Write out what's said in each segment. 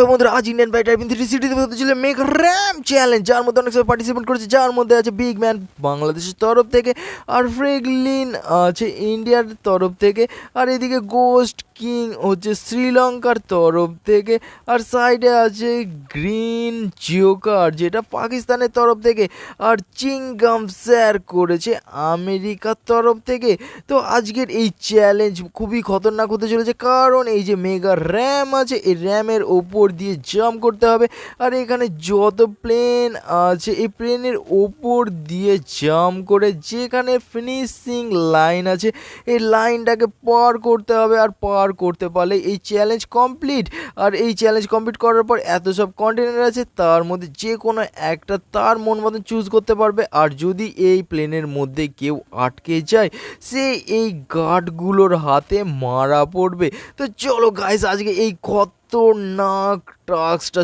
তো বন্ধুরা আজ ইন্ডিয়ান বাইক ড্রাইভিং 3 সিটিতে হতে চলে মেগা র্যাম চ্যালেঞ্জ, যার মধ্যে অনেক সবাই পার্টিসিপেট করেছে, যার মধ্যে আছে বিগ ম্যান বাংলাদেশের তরফ থেকে, আর ফ্রেগলিন আছে ইন্ডিয়ার তরফ থেকে, আর এদিকে গোস্ট কিং হচ্ছে শ্রীলঙ্কার তরফ থেকে, আর সাইডে আছে গ্রিন জিওকার যেটা পাকিস্তানের তরফ থেকে, আর চিংগাম স্যার করেছে আমেরিকার তরফ থেকে। তো আজকের এই চ্যালেঞ্জ খুবই খতরনাক হতে চলেছে, কারণ এই যে মেগা র্যাম আছে, এই র্যামের ওপর দিয়ে জাম্প করতে হবে, আর এখানে যত প্লেন আছে এই প্লেনের ওপর দিয়ে জাম্প করে যেখানে ফিনিশিং লাইন আছে এই লাইনটাকে পার করতে হবে, আর পার করতে পারলে এই চ্যালেঞ্জ কমপ্লিট। আর এই চ্যালেঞ্জ কমপ্লিট করার পর এত সব কন্টেনার আছে, তার মধ্যে যে কোনো একটা তার মন মতন চুজ করতে পারবে, আর যদি এই প্লেনের মধ্যে কেউ আটকে যায় সে এই গার্ডগুলোর হাতে মারা পড়বে। তো চলো গাইস আজকে এই খতরনাক টাস্কটা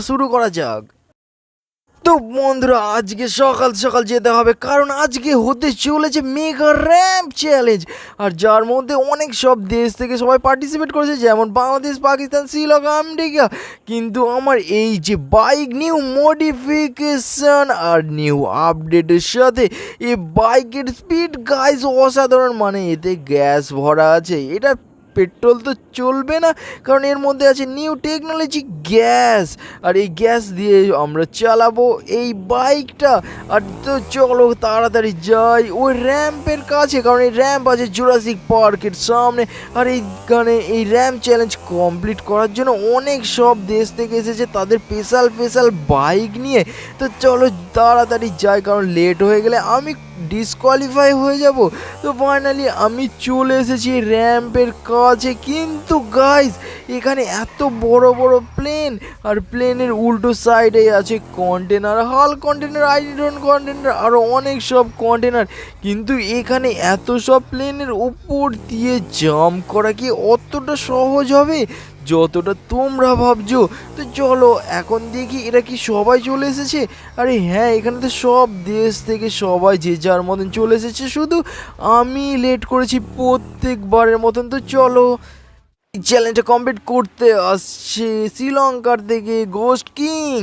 শুরু করা যাক। তো বন্ধুরা আজকে সকাল সকাল যেতে হবে, কারণ আজকে হতে চলেছে মেগা র্যাম চ্যালেঞ্জ, আর যার মধ্যে অনেক সব দেশ থেকে সবাই পার্টিসিপেট করেছে, যেমন বাংলাদেশ, পাকিস্তান, শ্রীলঙ্কা, আমেরিকা। কিন্তু আমার এই যে বাইক নিউ মডিফিকেশন আর নিউ আপডেটের সাথে এই বাইকের স্পিড গাইস অসাধারণ, মানে এতে গ্যাস ভরা আছে, এটা পেট্রোল তো চলবে না, কারণ এর মধ্যে আছে নিউ টেকনোলজি গ্যাস, আর এই গ্যাস দিয়ে আমরা চালাবো এই বাইকটা। আর তো চলো তাড়াতাড়ি যাই ওই র্যাম্পের কাছে, কারণ এই র্যাম্প আছে জুরাসিক পার্কের সামনে, আর এইখানে এই র্যাম্প চ্যালেঞ্জ কমপ্লিট করার জন্য অনেক সব দেশ থেকে এসেছে তাদের স্পেশাল বাইক নিয়ে। তো চলো তাড়াতাড়ি যাই, কারণ লেট হয়ে গেলে আমি ডিসকোয়ালিফাই হয়ে যাব। তো ফাইনালি আমি চলে এসেছি র্যাম্পের কাছে, কিন্তু গাইস এখানে এত বড় বড় প্লেন, আর প্লেনের উল্টো সাইডে আছে কন্টেনার, হাল কন্টেনার, আয়রন কন্টেনার, আরও অনেক সব কন্টেনার। কিন্তু এখানে এত সব প্লেনের উপর দিয়ে জাম্প করা কি অতটা সহজ হবে যতটা তোমরা ভাবছো? তো চলো এখন দেখি এরা কি সবাই চলে এসেছে। আরে হ্যাঁ, এখানে তো সব দেশ থেকে সবাই যে যার মতন চলে এসেছে, শুধু আমি লেট করেছি প্রত্যেকবারের মতন। তো চলো চ্যালেঞ্জটা কমপ্লিট করতে আসছে শ্রীলঙ্কার থেকে গোস্ট কিং।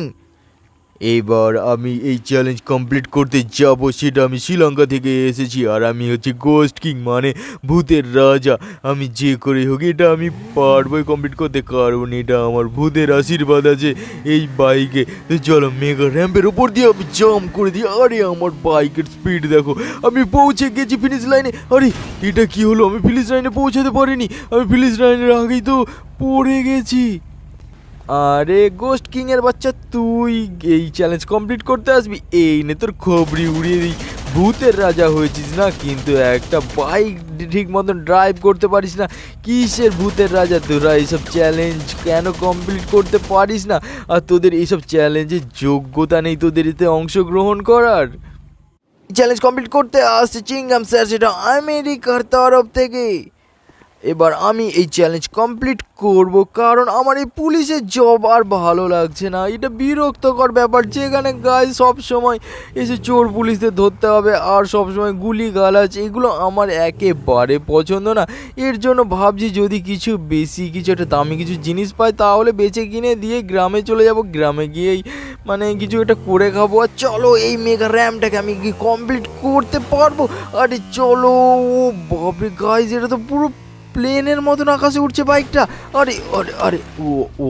এইবার আমি এই চ্যালেঞ্জ কমপ্লিট করতে যাব, সেটা আমি শ্রীলঙ্কা থেকে এসেছি, আর আমি হচ্ছে গোস্ট কিং মানে ভূতের রাজা। আমি যে করে হোক এটা আমি পারবই কমপ্লিট করতে, কারণ এটা আমার ভূতের আশীর্বাদ আছে এই বাইকে। তো চলো মেগা র্যাম্পের ওপর দিয়ে আমি জাম্প করে দিই। আরে আমার বাইকের স্পিড দেখো, আমি পৌঁছে গেছি ফিনিশ লাইনে। আরে এটা কি হলো, আমি ফিনিশ লাইনে পৌঁছাতে পারিনি, আমি ফিনিশ লাইনের আগেই তো পড়ে গেছি। আরে গোস্ট কিং এর বাচ্চা, তুই এই চ্যালেঞ্জ কমপ্লিট করতে আসবি, এই নে তোর খবরি উড়িয়ে দিই। ভূতের রাজা হয়েছিস না, কিন্তু একটা বাইক ঠিক মতন ড্রাইভ করতে পারিস না। কিসের ভূতের রাজা তোরা? এইসব চ্যালেঞ্জ কেন কমপ্লিট করতে পারিস না? আর তোদের এইসব চ্যালেঞ্জের যোগ্যতা নেই তোদের এতে অংশগ্রহণ করার। চ্যালেঞ্জ কমপ্লিট করতে আসছে চিংগাম স্যার, সেটা আমেরিকার তরফ থেকে। এবার আমি এই চ্যালেঞ্জ কমপ্লিট করব, কারণ আমার এই পুলিশের জব আর ভালো লাগছে না। এটা বিরক্তকর ব্যাপার, যেখানে গায়ে সব সময় এসে চোর পুলিশদের ধরতে হবে, আর সব সময় গুলি গালাজ, এগুলো আমার একেবারে পছন্দ না। এর জন্য ভাবছি যদি কিছু বেশি কিছু একটা দামি কিছু জিনিস পাই তাহলে বেচে কিনে দিয়ে গ্রামে চলে যাব, গ্রামে গিয়েই মানে কিছু একটা করে খাবো। আর চলো এই মেগা র্যামটাকে আমি কি কমপ্লিট করতে পারবো? আরে চলো, ও বাপরে গাইস, এটা তো পুরো প্লেনের মতন আকাশে উঠছে বাইকটা। আরে আরে আরে ও ও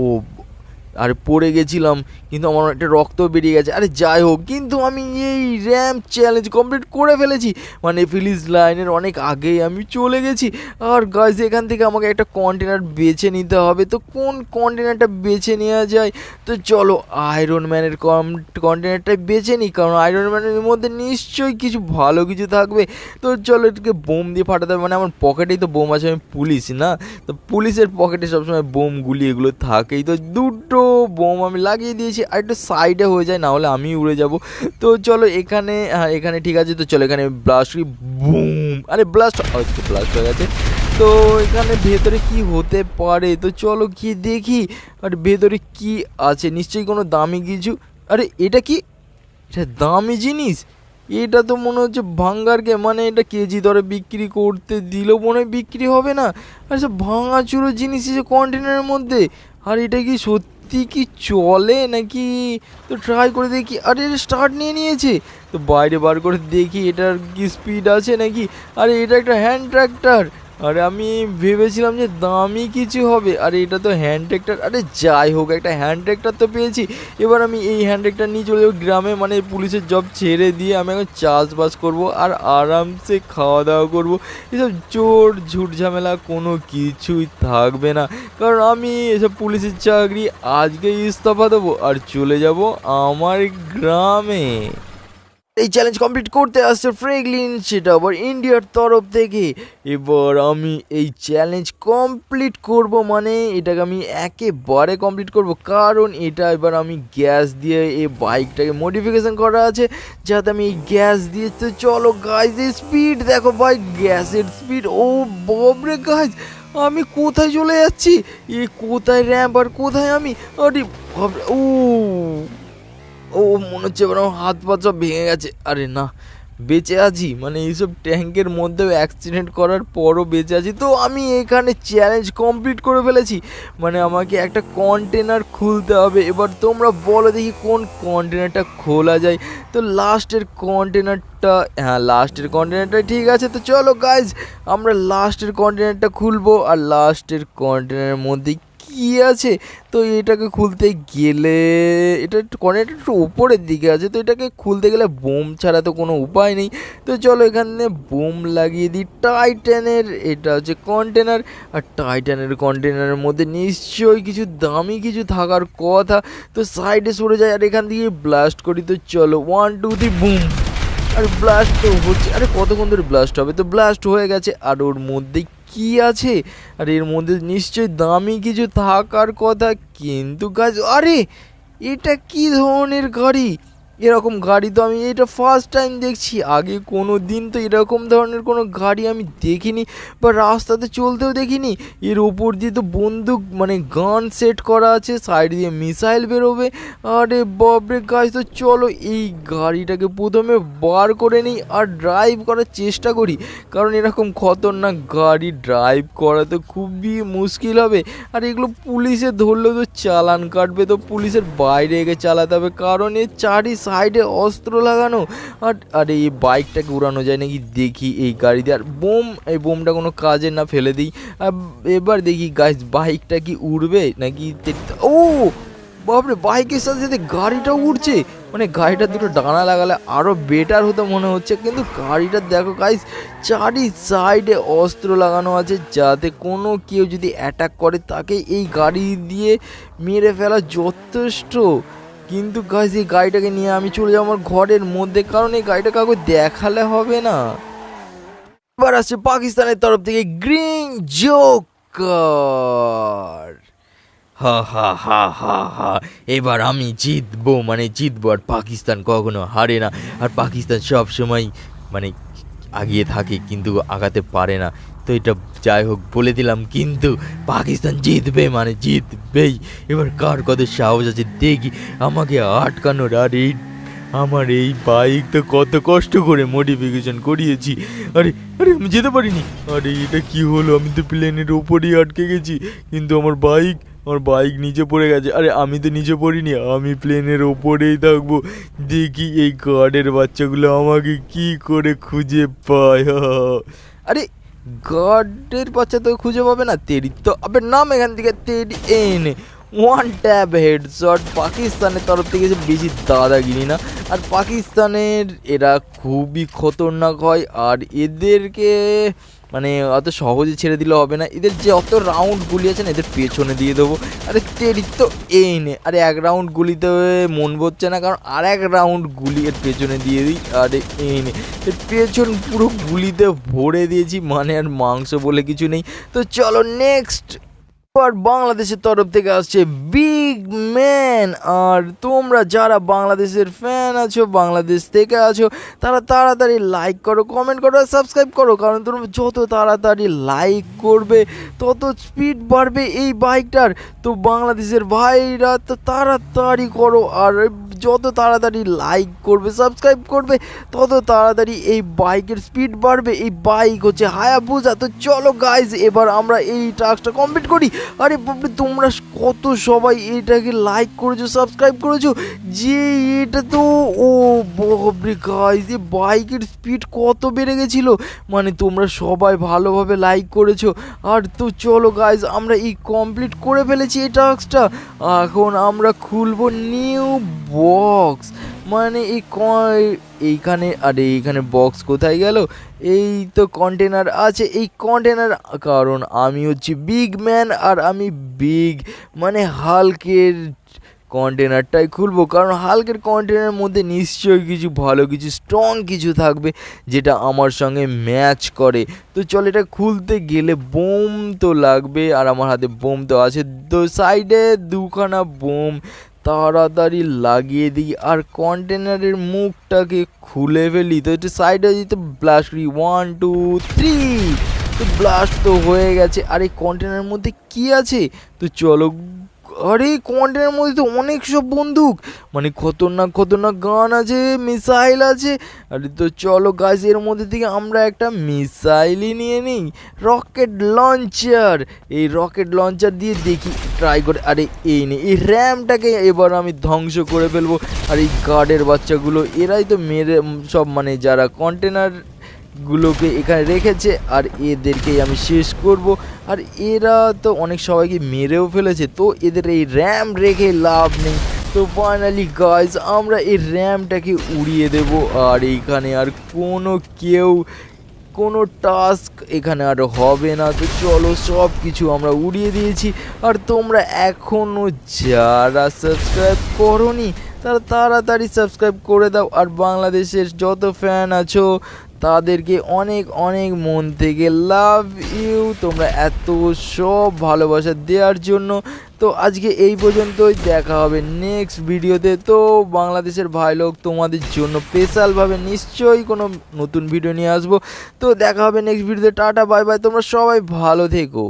আরে পড়ে গেছিলাম, কিন্তু আমার একটা রক্ত বেরিয়ে গেছে। আরে যাই হোক, কিন্তু আমি এই র্যাম্প চ্যালেঞ্জ কমপ্লিট করে ফেলেছি, মানে ফিনিশ লাইনের অনেক আগেই আমি চলে গেছি। আর গাইস এখান থেকে আমাকে একটা কন্টেনার বেছে নিতে হবে, তো কোন কন্টেনারটা বেছে নেওয়া যায়? তো চলো আয়রন ম্যানের কন্টেনারটাই বেছে নিই, কারণ আয়রন ম্যানের মধ্যে নিশ্চয়ই কিছু ভালো কিছু থাকবে। তো চলো এটাকে বোম দিয়ে ফাটাতে হবে, মানে আমার পকেটেই তো বোম আছে, আমি পুলিশ না, তো পুলিশের পকেটে সবসময় বোম গুলি এগুলো থাকেই। তো দুটো বোম আমি লাগিয়ে দিয়েছি, আর একটু সাইডে হয়ে যায়, না হলে আমি উড়ে যাব। তো চলো এখানে, হ্যাঁ এখানে ঠিক আছে। তো চলো এখানে ব্লাস্ট করি, বুম। আরে ব্লাস্ট হয়ে গেছে। তো এখানে ভেতরে কি হতে পারে? তো চলো কি দেখি, আর ভেতরে কি আছে, নিশ্চয়ই কোনো দামি কিছু। আরে এটা কি, এটা দামি জিনিস? এটা তো মনে হচ্ছে ভাঙ্গারকে, মানে এটা কেজি দরে বিক্রি করতে দিলেও মনে হয় বিক্রি হবে না। আর সব ভাঙাচুরো জিনিস এসে কন্টেনারের মধ্যে। আর এটা কি সত্যি সত্যি কি চলে নাকি? তো ট্রাই করে দেখি। আরে স্টার্ট নিয়ে নিয়েছে। তো বাইরে বার করে দেখি এটার কি স্পিড আছে নাকি। আরে এটা একটা হ্যান্ড ট্র্যাক্টর। আরে আমি ভেবেছিলাম যে দামি কিছু হবে, আরে এটা তো হ্যান্ড ট্র্যাক্টর। আরে যাই হোক, একটা হ্যান্ড ট্র্যাক্টর তো পেয়েছি। এবার আমি এই হ্যান্ড ট্র্যাক্টর নিয়ে চলে যাবো গ্রামে, মানে পুলিশের জব ছেড়ে দিয়ে আমি এখন চাষবাস করব আর আরামসে খাওয়া দাওয়া করব। এসব চোর ঝুট ঝামেলা কোনো কিছুই থাকবে না, কারণ আমি এসব পুলিশের চাকরি আজকে ইস্তফা দেবো আর চলে যাব আমার গ্রামে। এই চ্যালেঞ্জ কমপ্লিট করতে আসছে ফ্রেগলিন, সেটা আবার ইন্ডিয়ার তরফ থেকে। এবার আমি এই চ্যালেঞ্জ কমপ্লিট করব, মানে এটাকে আমি একেবারে কমপ্লিট করব, কারণ এটা এবার আমি গ্যাস দিয়ে এই বাইকটাকে মডিফিকেশন করা আছে যাতে আমি এই গ্যাস দিয়ে। তো চলো গাইজ, এই স্পিড দেখো ভাই, গ্যাসের স্পিড, ও বাবরে গাইজ আমি কোথায় চলে যাচ্ছি, এ কোথায় র্যাম্প আর কোথায় আমি, আরে বাবরে, ও মনে হচ্ছে এবার আমার হাত পা সব ভেঙে গেছে। আরে না, বেঁচে আছি, মানে এইসব ট্যাঙ্কের মধ্যেও অ্যাক্সিডেন্ট করার পরও বেঁচে আছি। তো আমি এখানে চ্যালেঞ্জ কমপ্লিট করে ফেলেছি, মানে আমাকে একটা কন্টেনার খুলতে হবে। এবার তোমরা বলো দেখি কোন কন্টেনারটা খোলা যায়। তো লাস্টের কন্টেনারটা, হ্যাঁ লাস্টের কন্টেনারটা ঠিক আছে। তো চলো গাইজ, আমরা লাস্টের কন্টেনারটা খুলবো। আর লাস্টের কন্টেনারের মধ্যে কি আছে, তো এটাকে খুলতে গেলে, এটা কন্টেনারটা একটু উপরের দিকে আছে, তো এটাকে খুলতে গেলে বোম ছাড়া তো কোনো উপায় নেই। তো চলো এখানে বোম লাগিয়ে দিই। টাইটানের এটা হচ্ছে কন্টেনার, আর টাইটানের কন্টেনারের মধ্যে নিশ্চয়ই কিছু দামি কিছু থাকার কথা। তো সাইডে সরে যায় আর এখান দিয়ে ব্লাস্ট করি। তো চলো 1 2 3 বুম। আর ব্লাস্ট তো হচ্ছে, আরে কতক্ষণ ধরে ব্লাস্ট হবে, তো ব্লাস্ট হয়ে গেছে। আর ওর মধ্যে কি আছে, আর এর মধ্যে নিশ্চয়ই দামি কিছু থাকার কথা, কিন্তু গাছ, আরে এটা কি ধরনের গাড়ি, এরকম গাড়ি তো আমি এটা ফার্স্ট টাইম দেখছি। আগে কোনো দিন তো এরকম ধরনের কোনো গাড়ি আমি দেখিনি বা রাস্তাতে চলতেও দেখিনি। এর ওপর দিয়ে তো বন্দুক, মানে গান সেট করা আছে, সাইড দিয়ে মিসাইল বেরোবে। আরে বাপরে গাছ, তো চলো এই গাড়িটাকে প্রথমে বার করে নিই আর ড্রাইভ করার চেষ্টা করি, কারণ এরকম খতরনাক গাড়ি ড্রাইভ করা তো খুবই মুশকিল হবে। আর এগুলো পুলিশে ধরলেও তো চালান কাটবে, তো পুলিশের বাইরে এগে চালাতে হবে, কারণ এর চারি সাইডে অস্ত্র লাগানো। আর এই বাইকটাকে উড়ানো যায় নাকি দেখি এই গাড়ি দিয়ে। আর এই বোমটা কোনো কাজে না, ফেলে দিই। এবার দেখি গাইস, বাইকটা কি উড়বে নাকি। ও বাপরে, বাইকের সাথে সাথে গাড়িটাও উড়ছে, মানে গাড়িটা দুটো ডানা লাগালে আরও বেটার হতো মনে হচ্ছে। কিন্তু গাড়িটা দেখো গাইস, চারি সাইডে অস্ত্র লাগানো আছে, যাতে কোনো কেউ যদি অ্যাটাক করে তাকে এই গাড়ি দিয়ে মেরে ফেলা যথেষ্ট। কিন্তু গাইস, এই গাড়িটাকে নিয়ে আমি চলে যাবো আমার ঘরের মধ্যে, কারণ এই গাড়িটা কাউকে দেখালে হবে না। এবার আসছে পাকিস্তানের তরফ থেকে গ্রিন জোকার। হা হা হা হা হা, এবার আমি জিতবো, মানে জিতবো, আর পাকিস্তান কখনো হারে না। আর পাকিস্তান সব সময় মানে আগিয়ে থাকে কিন্তু আগাতে পারে না। তো এটা যাই হোক বলে দিলাম, কিন্তু পাকিস্তান জিতবে, মানে জিতবেই। এবার কার কত সাহস আছে দেখি আমাকে আটকানোর। আর আমার এই বাইক তো কত কষ্ট করে মডিফিকেশন করিয়েছি। আরে আরে আমি যেতে পারিনি। আরে এটা কি হলো, আমি তো প্লেনের ওপরেই আটকে গেছি, কিন্তু আমার বাইক নিচে পড়ে গেছে। আরে আমি তো নিচে পড়িনি, আমি প্লেনের ওপরেই থাকবো। দেখি এই গার্ডের বাচ্চাগুলো আমাকে কি করে খুঁজে পায়। আরে গার্ডের বাচ্চা তো খুঁজে পাবে না, তেরি তো আবে নাম এখান থেকে, তেরি এনে 1 ট্যাপ হেডশট। পাকিস্তানের তরফ থেকে যে বেশি দাদাগিরি না, আর পাকিস্তানের এরা খুবই খতরনাক হয়, আর এদেরকে মানে অত সহজে ছেড়ে দিলে হবে না। এদের যে অত রাউন্ড গুলি আছে না, এদের পেছনে দিয়ে দেবো। আরে তেরি তো এনে, আরে 1 রাউন্ড গুলিতে মন বসছে না, কারণ আর 1 রাউন্ড গুলি এর পেছনে দিয়ে দিই। আরে এনে এর পেছন পুরো গুলিতে ভরে দিয়েছি, মানে আর মাংস বলে কিছু নেই। তো চলো নেক্সট। আর বাংলাদেশের তরফ থেকে আসছে বিগ ম্যান। আর তোমরা যারা বাংলাদেশের ফ্যান আছো, বাংলাদেশ থেকে আছো, তারা তাড়াতাড়ি লাইক করো, কমেন্ট করো, সাবস্ক্রাইব করো, কারণ তোমরা যত তাড়াতাড়ি লাইক করবে তত স্পিড বাড়বে এই বাইকটার। তো বাংলাদেশের ভাইরা তো তাড়াতাড়ি করো, আর যত তাড়াতাড়ি লাইক করবে সাবস্ক্রাইব করবে তত তাড়াতাড়ি এই বাইকের স্পিড বাড়বে। এই বাইক হচ্ছে হায়াবুসা। তো চলো গাইজ এবার আমরা এই টাস্কটা কমপ্লিট করি। আরে বাপরে তোমরা কত সবাই এটাকে লাইক করেছো সাবস্ক্রাইব করেছো যে এটা তো ও বাপরে গাইজ এই বাইকের স্পিড কত বেড়ে গেছিলো, মানে তোমরা সবাই ভালোভাবে লাইক করেছো। আর তো চলো গাইজ আমরা এই কমপ্লিট করে ফেলেছি এই টাস্কটা। এখন আমরা খুলবো নিউ বক্স, মানে এইখানে আরে এইখানে বক্স কোথায় গেল? এই তো কন্টেনার আছে, এই কন্টেনার, কারণ আমি হচ্ছি বিগ ম্যান আর আমি বিগ মানে হাল্কের কন্টেনারটাই খুলবো, কারণ হাল্কের কন্টেনারের মধ্যে নিশ্চয়ই কিছু ভালো কিছু স্ট্রং কিছু থাকবে যেটা আমার সঙ্গে ম্যাচ করে। তো চল এটা খুলতে গেলে বোম তো লাগবে, আর আমার হাতে বোম তো আছে, তো সাইডে দুখানা বোম তাড়াতাড়ি লাগিয়ে দিই আর কন্টেনারের মুখটাকে খুলে ফেলি। তো একটু সাইডে যেতে ব্লাস্ট করি 1 2 3, তো ব্লাস্ট তো হয়ে গেছে। আর এই কন্টেনারের মধ্যে কি আছে? তো চলো, আরে কন্টেনারের মধ্যে তো অনেক সব বন্দুক, মানে খতরনাক খতরনাক গান আছে, মিসাইল আছে। আরে তো চলো গাইস এর মধ্যে থেকে আমরা একটা মিসাইলই নিয়ে নিই, রকেট লঞ্চার। এই রকেট লঞ্চার দিয়ে দেখি ট্রাই করে। আরে এই নেই, এই র্যামটাকে এবার আমি ধ্বংস করে ফেলবো। আর এই গার্ডের বাচ্চাগুলো এরাই তো মেরে সব, মানে যারা কন্টেনার গুলোকে এখানে রেখেছে, আর এদেরকেই আমি শেষ করব। আর এরা তো অনেক সবাইকে মেরেও ফেলেছে, তো এদের এই র্যাম রেখে লাভ নেই। তো ফাইনালি গাইজ আমরা এই র্যামটাকে উড়িয়ে দেব, আর এইখানে আর কোনো টাস্ক এখানে আর হবে না। তো চলো সব কিছু আমরা উড়িয়ে দিয়েছি। আর তোমরা এখনও যারা সাবস্ক্রাইব করোনি তারা তাড়াতাড়ি সাবস্ক্রাইব করে দাও। আর বাংলাদেশের যত ফ্যান আছো তাদেরকে অনেক অনেক মন থেকে লাভ ইউ, তোমরা এত সব ভালোবাসা দেওয়ার জন্য। তো আজকে এই পর্যন্তই, দেখা হবে নেক্সট ভিডিওতে। তো বাংলাদেশের ভাই লোক তোমাদের জন্য স্পেশালভাবে নিশ্চয়ই কোনো নতুন ভিডিও নিয়ে আসবো। তো দেখা হবে নেক্সট ভিডিওতে। টাটা বাই বাই, তোমরা সবাই ভালো থেকো।